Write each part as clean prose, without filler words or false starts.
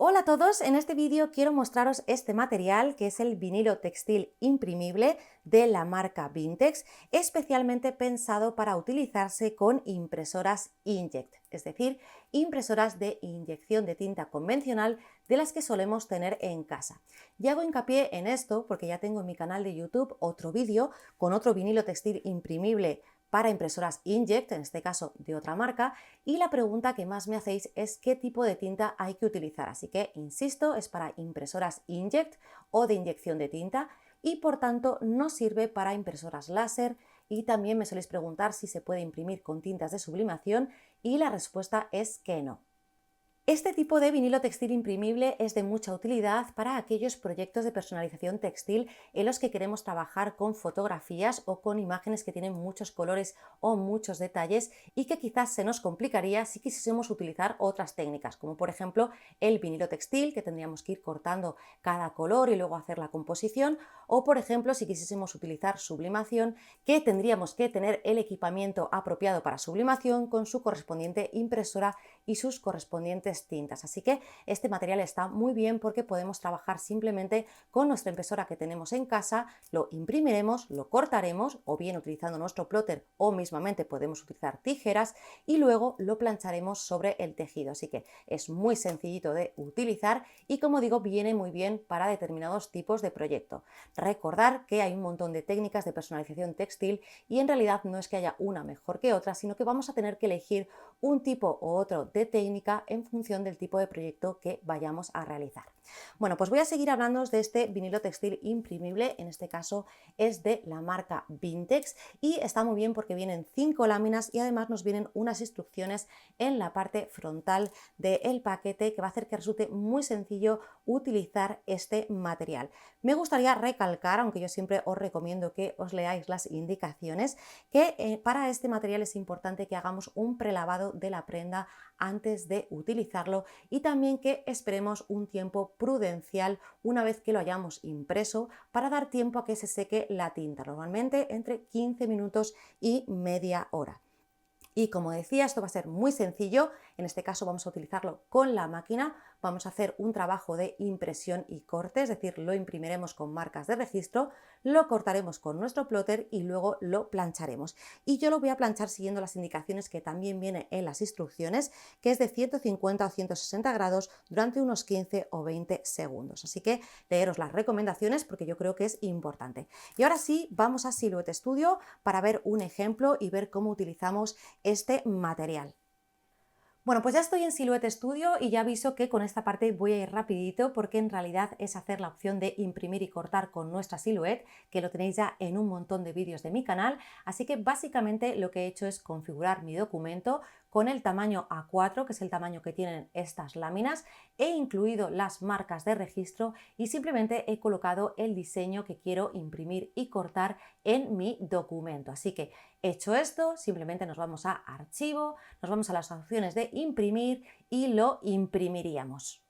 Hola a todos, en este vídeo quiero mostraros este material que es el vinilo textil imprimible de la marca Vintex, especialmente pensado para utilizarse con impresoras inkjet, es decir, impresoras de inyección de tinta convencional de las que solemos tener en casa. Y hago hincapié en esto porque ya tengo en mi canal de YouTube otro vídeo con otro vinilo textil imprimible para impresoras inkjet, en este caso de otra marca, y la pregunta que más me hacéis es qué tipo de tinta hay que utilizar. Así que, insisto, es para impresoras inkjet o de inyección de tinta y por tanto no sirve para impresoras láser, y también me soléis preguntar si se puede imprimir con tintas de sublimación y la respuesta es que no. Este tipo de vinilo textil imprimible es de mucha utilidad para aquellos proyectos de personalización textil en los que queremos trabajar con fotografías o con imágenes que tienen muchos colores o muchos detalles y que quizás se nos complicaría si quisiésemos utilizar otras técnicas, como por ejemplo el vinilo textil, que tendríamos que ir cortando cada color y luego hacer la composición, o por ejemplo si quisiésemos utilizar sublimación, que tendríamos que tener el equipamiento apropiado para sublimación con su correspondiente impresora y sus correspondientes tintas. Así que este material está muy bien porque podemos trabajar simplemente con nuestra impresora que tenemos en casa, lo imprimiremos, lo cortaremos o bien utilizando nuestro plotter o mismamente podemos utilizar tijeras y luego lo plancharemos sobre el tejido. Así que es muy sencillito de utilizar y, como digo, viene muy bien para determinados tipos de proyecto. Recordar que hay un montón de técnicas de personalización textil y en realidad no es que haya una mejor que otra, sino que vamos a tener que elegir un tipo u otro de técnica en función del tipo de proyecto que vayamos a realizar. Bueno, pues voy a seguir hablando de este vinilo textil imprimible, en este caso es de la marca Vintex y está muy bien porque vienen 5 láminas y además nos vienen unas instrucciones en la parte frontal del paquete que va a hacer que resulte muy sencillo utilizar este material. Me gustaría recalcar, aunque yo siempre os recomiendo que os leáis las indicaciones, que para este material es importante que hagamos un prelavado de la prenda antes de utilizarlo y también que esperemos un tiempo prudencial una vez que lo hayamos impreso para dar tiempo a que se seque la tinta, normalmente entre 15 minutos y media hora. Y como decía, esto va a ser muy sencillo, en este caso vamos a utilizarlo con la máquina, vamos a hacer un trabajo de impresión y corte, es decir, lo imprimiremos con marcas de registro, lo cortaremos con nuestro plotter y luego lo plancharemos. Y yo lo voy a planchar siguiendo las indicaciones que también vienen en las instrucciones, que es de 150 o 160 grados durante unos 15 o 20 segundos. Así que leeros las recomendaciones porque yo creo que es importante. Y ahora sí, vamos a Silhouette Studio para ver un ejemplo y ver cómo utilizamos este material. Bueno, pues ya estoy en Silhouette Studio y ya aviso que con esta parte voy a ir rapidito porque en realidad es hacer la opción de imprimir y cortar con nuestra Silhouette, que lo tenéis ya en un montón de vídeos de mi canal, así que básicamente lo que he hecho es configurar mi documento con el tamaño A4, que es el tamaño que tienen estas láminas, he incluido las marcas de registro y simplemente he colocado el diseño que quiero imprimir y cortar en mi documento. Así que hecho esto, simplemente nos vamos a Archivo, nos vamos a las opciones de imprimir y lo imprimiríamos.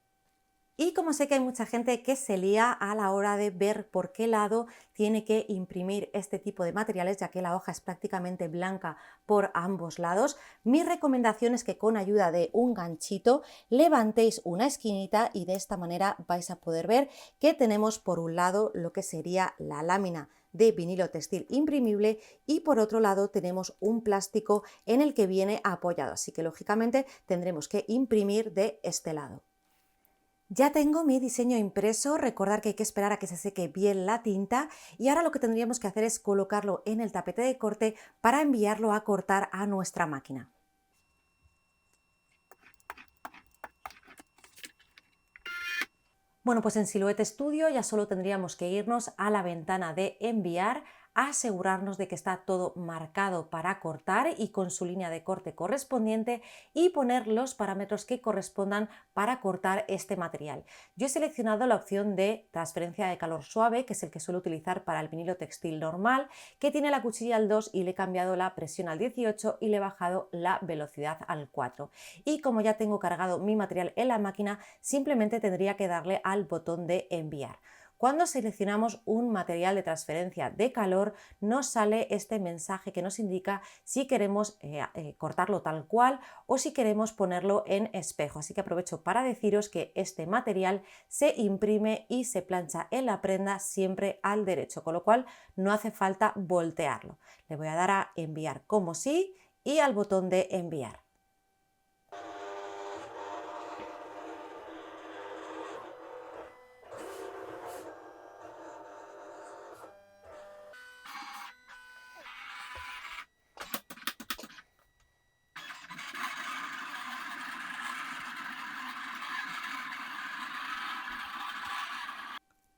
Y como sé que hay mucha gente que se lía a la hora de ver por qué lado tiene que imprimir este tipo de materiales, ya que la hoja es prácticamente blanca por ambos lados, mi recomendación es que con ayuda de un ganchito levantéis una esquinita y de esta manera vais a poder ver que tenemos por un lado lo que sería la lámina de vinilo textil imprimible y por otro lado tenemos un plástico en el que viene apoyado, así que lógicamente tendremos que imprimir de este lado. Ya tengo mi diseño impreso, recordar que hay que esperar a que se seque bien la tinta y ahora lo que tendríamos que hacer es colocarlo en el tapete de corte para enviarlo a cortar a nuestra máquina. Bueno, pues en Silhouette Studio ya solo tendríamos que irnos a la ventana de enviar, asegurarnos de que está todo marcado para cortar y con su línea de corte correspondiente y poner los parámetros que correspondan para cortar este material. Yo he seleccionado la opción de transferencia de calor suave, que es el que suelo utilizar para el vinilo textil normal, que tiene la cuchilla al 2 y le he cambiado la presión al 18 y le he bajado la velocidad al 4. Y como ya tengo cargado mi material en la máquina, simplemente tendría que darle al botón de enviar. Cuando seleccionamos un material de transferencia de calor, nos sale este mensaje que nos indica si queremos cortarlo tal cual o si queremos ponerlo en espejo. Así que aprovecho para deciros que este material se imprime y se plancha en la prenda siempre al derecho, con lo cual no hace falta voltearlo. Le voy a dar a enviar como sí y al botón de enviar.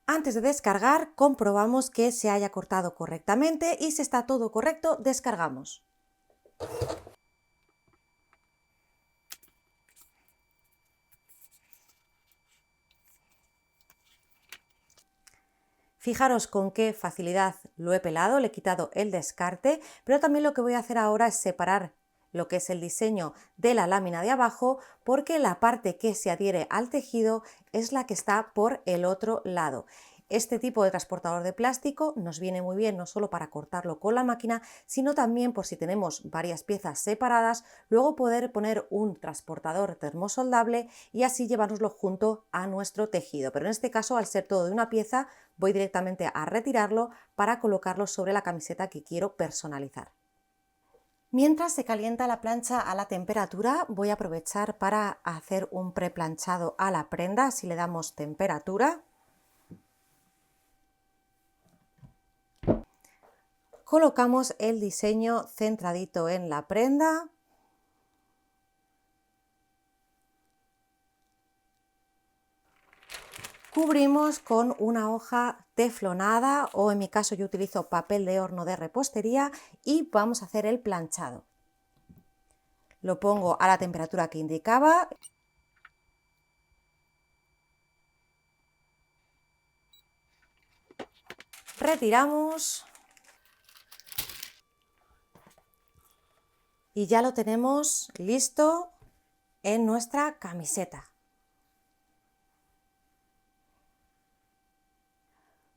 Antes de descargar, comprobamos que se haya cortado correctamente y si está todo correcto, descargamos. Fijaros con qué facilidad lo he pelado, le he quitado el descarte, pero también lo que voy a hacer ahora es separar lo que es el diseño de la lámina de abajo, porque la parte que se adhiere al tejido es la que está por el otro lado. Este tipo de transportador de plástico nos viene muy bien no solo para cortarlo con la máquina, sino también por si tenemos varias piezas separadas, luego poder poner un transportador termosoldable y así llevárnoslo junto a nuestro tejido. Pero en este caso, al ser todo de una pieza, voy directamente a retirarlo para colocarlo sobre la camiseta que quiero personalizar. Mientras se calienta la plancha a la temperatura, voy a aprovechar para hacer un preplanchado a la prenda, si le damos temperatura. Colocamos el diseño centradito en la prenda. Cubrimos con una hoja teflonada o en mi caso yo utilizo papel de horno de repostería y vamos a hacer el planchado. Lo pongo a la temperatura que indicaba. Retiramos. Y ya lo tenemos listo en nuestra camiseta.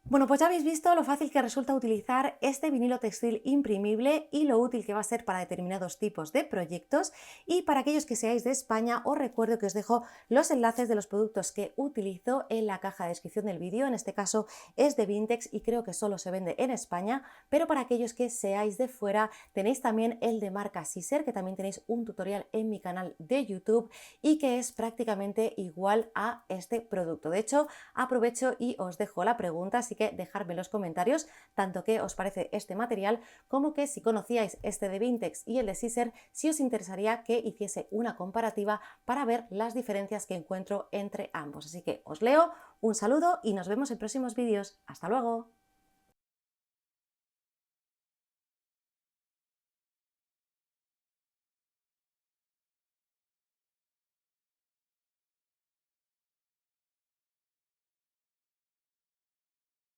Bueno, pues ya habéis visto lo fácil que resulta utilizar este vinilo textil imprimible y lo útil que va a ser para determinados tipos de proyectos. Y para aquellos que seáis de España, os recuerdo que os dejo los enlaces de los productos que utilizo en la caja de descripción del vídeo. En este caso es de Vintex y creo que solo se vende en España, pero para aquellos que seáis de fuera tenéis también el de marca Siser, que también tenéis un tutorial en mi canal de YouTube y que es prácticamente igual a este producto. De hecho, aprovecho y os dejo la pregunta, así que dejadme en los comentarios tanto qué os parece este material como que si conocíais este de Vintex y el de Siser, si os interesaría que hiciese una comparativa para ver las diferencias que encuentro entre ambos. Así que os leo, un saludo y nos vemos en próximos vídeos. ¡Hasta luego!